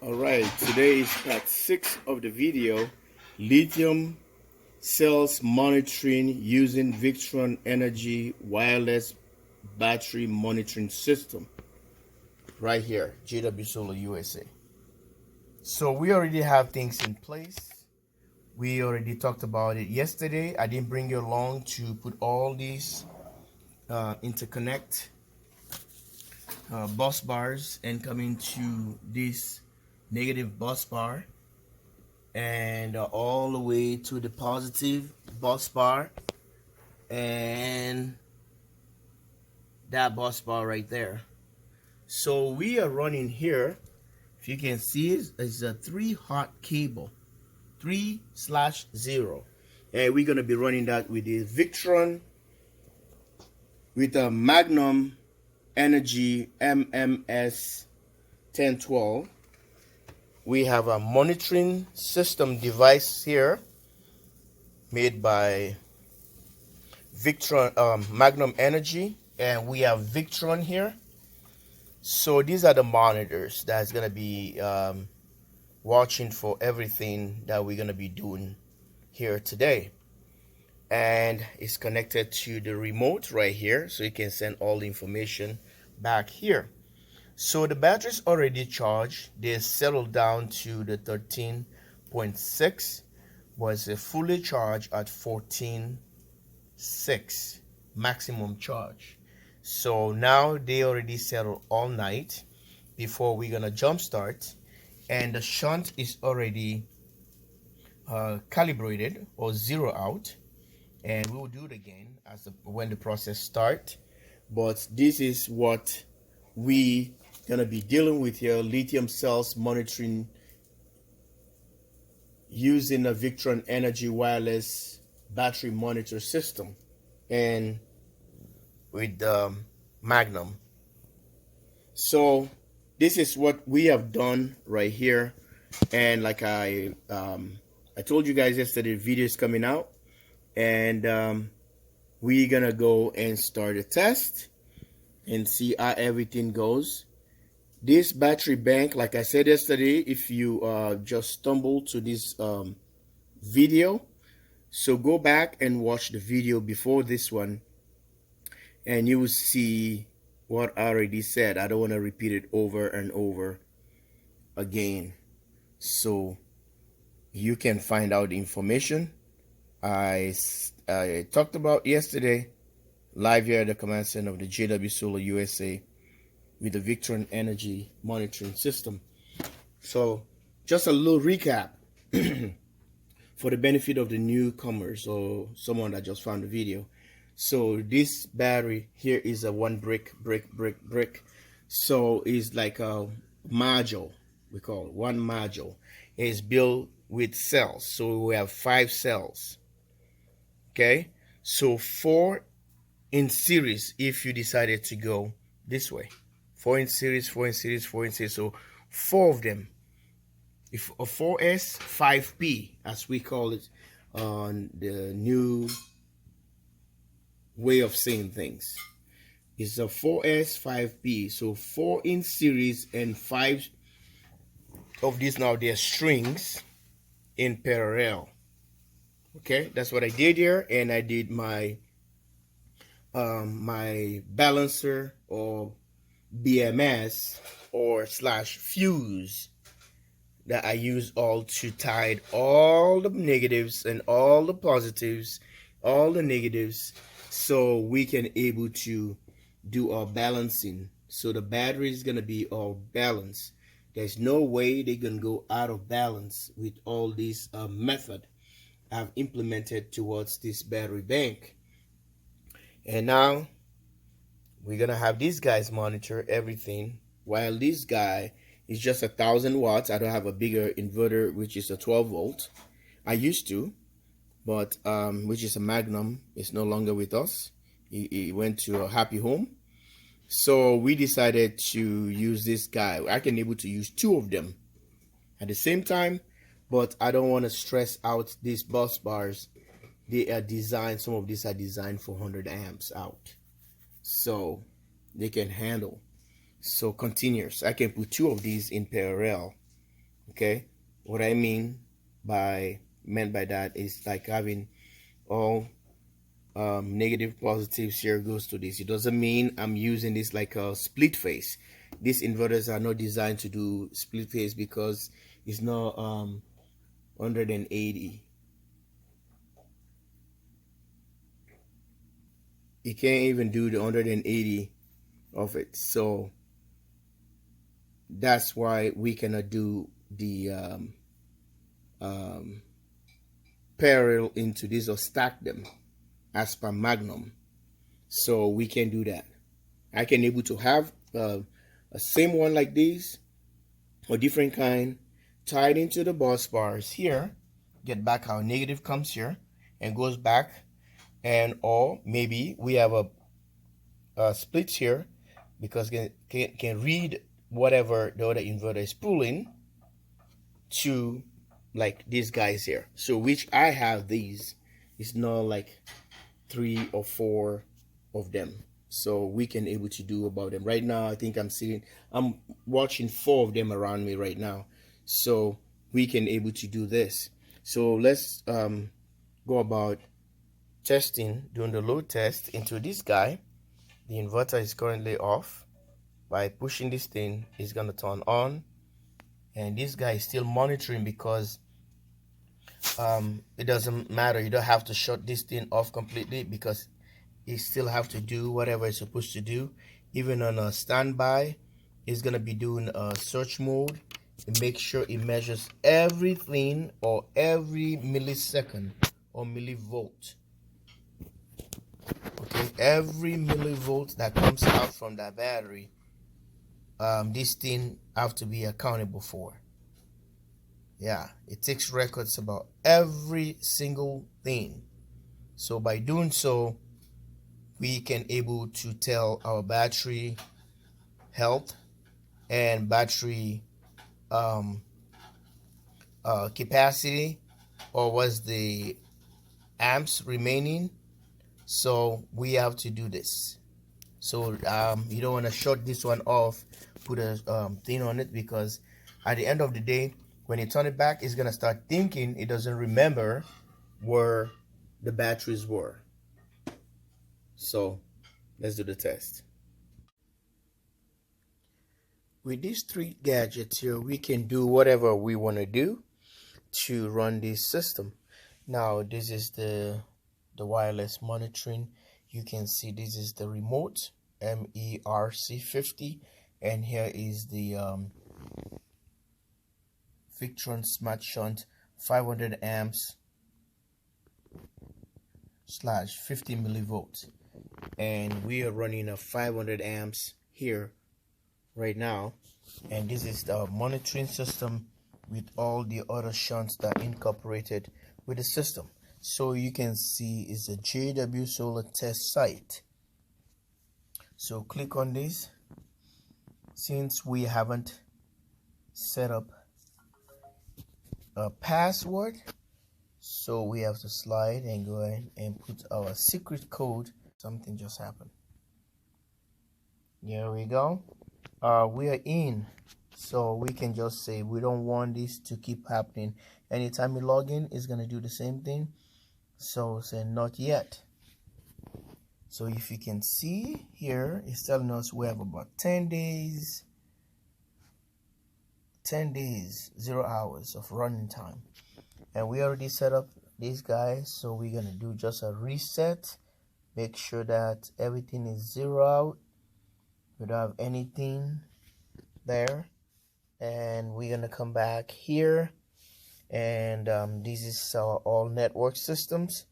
Alright, today is part 6 of the video, lithium cells monitoring using Victron energy wireless battery monitoring system. Right here, jwsolarusa. So we already have things in place. We already talked about it yesterday. I didn't bring you along to put all these interconnect bus bars and come into this negative bus bar and all the way to the positive bus bar and that bus bar right there. So we are running here, if you can see, is a 3-hot cable, 3/0, and we're going to be running that with the Victron with a Magnum Energy MMS 1012. We have a monitoring system device here made by Victron, Magnum Energy, and we have Victron here. So these are the monitors that's going to be watching for everything that we're going to be doing here today. And it's connected to the remote right here, so you can send all the information back here. So the battery's already charged. They settled down to the 13.6, was fully charged at 14.6 maximum charge. So now they already settled all night before we're gonna jump start, and the shunt is already calibrated or zero out, and we will do it again when the process starts. But this is what we gonna be dealing with here: lithium cells monitoring using a Victron energy wireless battery monitor system and with Magnum. So this is what we have done right here, and like I told you guys yesterday, the video is coming out, and we're gonna go and start a test and see how everything goes. This battery bank, like I said yesterday, if you just stumble to this video, so go back and watch the video before this one, and you will see what I already said. I don't want to repeat it over and over again, so you can find out the information I talked about yesterday live here at the command center of the jwsolarusa with the Victron energy monitoring system. So just a little recap for the benefit of the newcomers or someone that just found the video. So this battery here is a one brick. So it's like a module, we call it one module. It's built with cells, so we have 5 cells. Okay, so 4 in series if you decided to go this way. 4 in series, 4 in series, 4 in series. So 4 of them. If a 4S 5P, as we call it on the new way of saying things, is a 4S 5P. So 4 in series and 5 of these now they're strings in parallel. Okay, that's what I did here, and I did my my balancer or BMS or / fuse that I use all to tie all the negatives and all the positives, all the negatives, so we can able to do our balancing. So the battery is gonna be all balanced. There's no way they can go out of balance with all these method I've implemented towards this battery bank. And now we're gonna have these guys monitor everything, while this guy is just 1,000 watts. I don't have a bigger inverter, which is a 12 volt. I used to, but which is a Magnum. It's no longer with us. He went to a happy home. So we decided to use this guy. I can able to use 2 of them at the same time, but I don't want to stress out these bus bars. They are designed, some of these are designed for 100 amps out, so they can handle. So continuous, I can put 2 of these in parallel Okay, what I mean meant by that is like having all negative positives here goes to this. It doesn't mean I'm using this like a split phase. These inverters are not designed to do split phase because it's not 180. You can't even do the 180 of it. So that's why we cannot do the parallel into this or stack them as per Magnum. So we can do that. I can able to have a same one like this or different kind tied into the bus bars here. Get back how negative comes here and goes back, and or maybe we have a split here because can read whatever the other inverter is pulling to like these guys here. So which I have these. It's not like 3 or 4 of them. So we can able to do about them. Right now I think I'm watching 4 of them around me right now. So we can able to do this. So let's go about doing the load test into this guy. The inverter is currently off. By pushing this thing, it's gonna turn on, and this guy is still monitoring because it doesn't matter. You don't have to shut this thing off completely because it still have to do whatever it's supposed to do. Even on a standby, it's gonna be doing a search mode and make sure it measures everything or every millisecond or millivolt. Okay, every millivolt that comes out from that battery, this thing have to be accountable for. Yeah, it takes records about every single thing. So by doing so, we can able to tell our battery health and battery capacity, or what's the amps remaining. So we have to do this. So you don't want to shut this one off, put a thing on it, because at the end of the day, when you turn it back, it's gonna start thinking it doesn't remember where the batteries were. So let's do the test. With these 3 gadgets here, we can do whatever we want to do to run this system. Now this is the wireless monitoring. You can see this is the remote MERC50, and here is the Victron Smart Shunt 500 amps / 50 millivolts, and we are running a 500 amps here right now. And this is the monitoring system with all the other shunts that are incorporated with the system. So you can see it's a jwsolarusa test site. So click on this. Since we haven't set up a password, so we have to slide and go ahead and put our secret code. Something just happened. There we go. We are in, so we can just say we don't want this to keep happening. Anytime you log in, it's gonna do the same thing. So say not yet. So if you can see here, it's telling us we have about 10 days, 0 hours of running time, and we already set up these guys. So we're gonna do just a reset, make sure that everything is 0 out, we don't have anything there, and we're gonna come back here, and this is our all network systems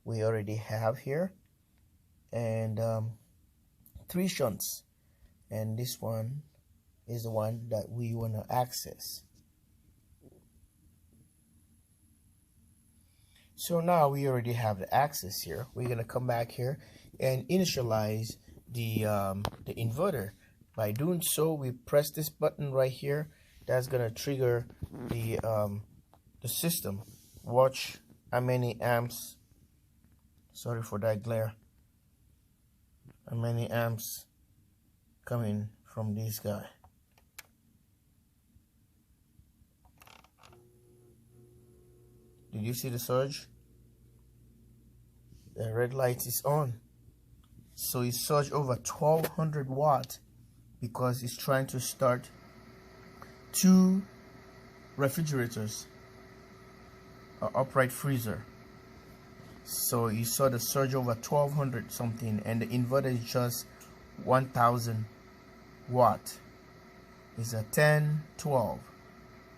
we already have here, and 3 shunts, and this one is the one that we want to access. So now we already have the access here. We're gonna come back here and initialize the inverter. By doing so, we press this button right here. That's gonna trigger the system. Watch how many amps. Sorry for that glare. How many amps coming from this guy? Did you see the surge? The red light is on. So it surged over 1200 watts because it's trying to start 2 refrigerators, an upright freezer. So you saw the surge over 1200 something, and the inverter is just 1000 watt. It's a 10 12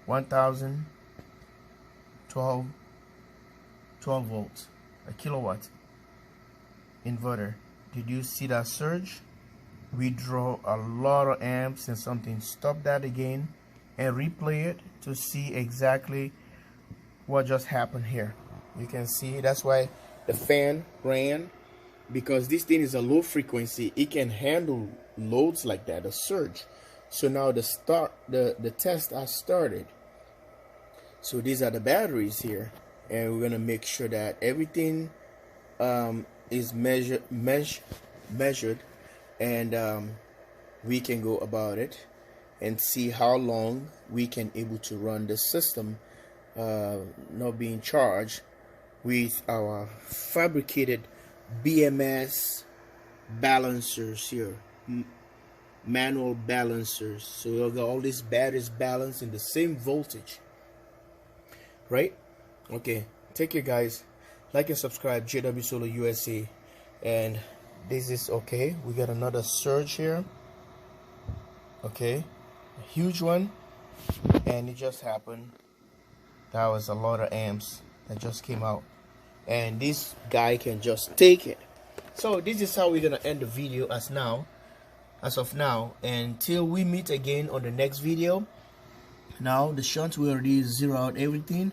1000 12 volts, a kilowatt inverter. Did you see that surge? We draw a lot of amps and something. Stop that again and replay it to see exactly what just happened here. You can see that's why the fan ran, because this thing is a low frequency. It can handle loads like that, a surge. So now the test has started. So these are the batteries here, and we're gonna make sure that everything is measured, and we can go about it and see how long we can able to run the system not being charged with our fabricated BMS balancers here, manual balancers. So we'll got all these batteries balanced in the same voltage, right? Okay, take care guys. Like and subscribe, jwsolarusa. And this is okay. We got another surge here. Okay, a huge one, and it just happened. That was a lot of amps that just came out, and this guy can just take it. So this is how we're gonna end the video as of now, until we meet again on the next video. Now the shunt, we already zero out everything,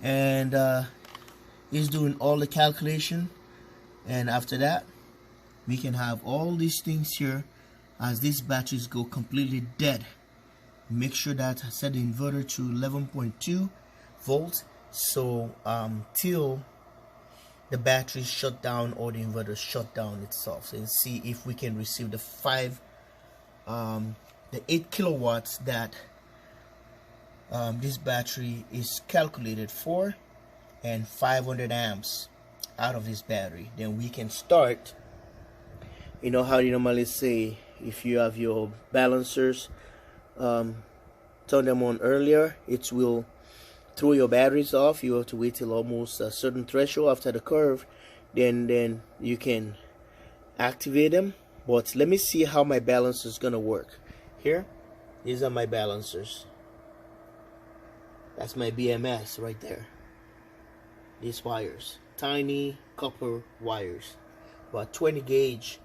and he's doing all the calculation, and after that we can have all these things here as these batteries go completely dead. Make sure that I set the inverter to 11.2 volts, so till the battery shut down or the inverter shut down itself, and see if we can receive the 8 kilowatts that this battery is calculated for, and 500 amps out of this battery. Then we can start. You know how you normally say, if you have your balancers, turn them on earlier, it will throw your batteries off. You have to wait till almost a certain threshold after the curve, then you can activate them. But let me see how my balancer is gonna work. Here, these are my balancers. That's my BMS right there. These wires, tiny copper wires, about 20 gauge.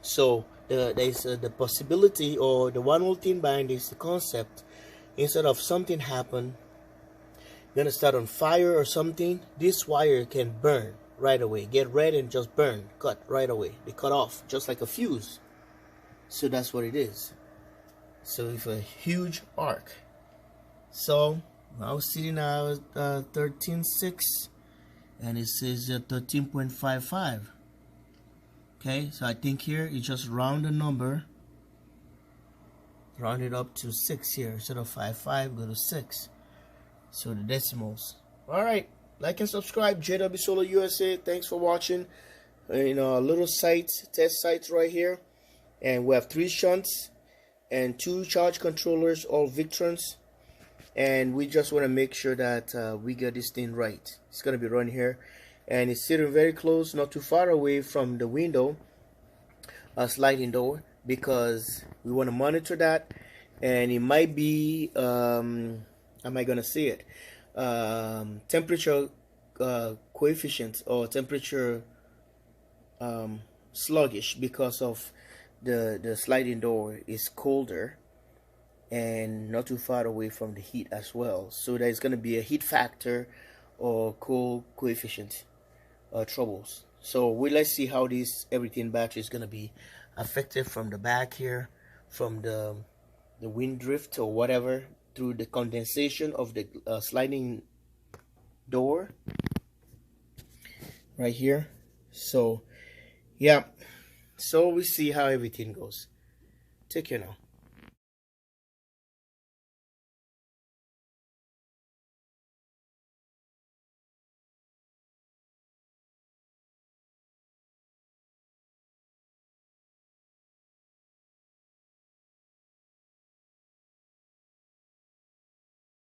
So there's the possibility, or the one whole thing behind this, the concept, instead of something happen, gonna start on fire or something, this wire can burn right away, get red and just burn, cut right away. They cut off just like a fuse. So that's what it is. So it's a huge arc. So I was sitting at 13.6, and it says 13.55. Okay, so I think here you just round the number, round it up to 6 here. Instead of 5.5, go to 6. So the decimals. All right, like and subscribe, jwsolarusa. Thanks for watching. You know, a little site, test sites right here, and we have 3 shunts and 2 charge controllers, all Victrons, and we just want to make sure that we get this thing right. It's gonna be run here, and it's sitting very close, not too far away from the window, a sliding door, because we want to monitor that. And it might be how am I gonna say it, temperature coefficient, or temperature sluggish, because of the sliding door is colder and not too far away from the heat as well. So there's going to be a heat factor or cold coefficient troubles. So let's see how this everything battery is going to be affected from the back here, from the wind drift or whatever, through the condensation of the sliding door right here. So yeah, so we see how everything goes. Take care now.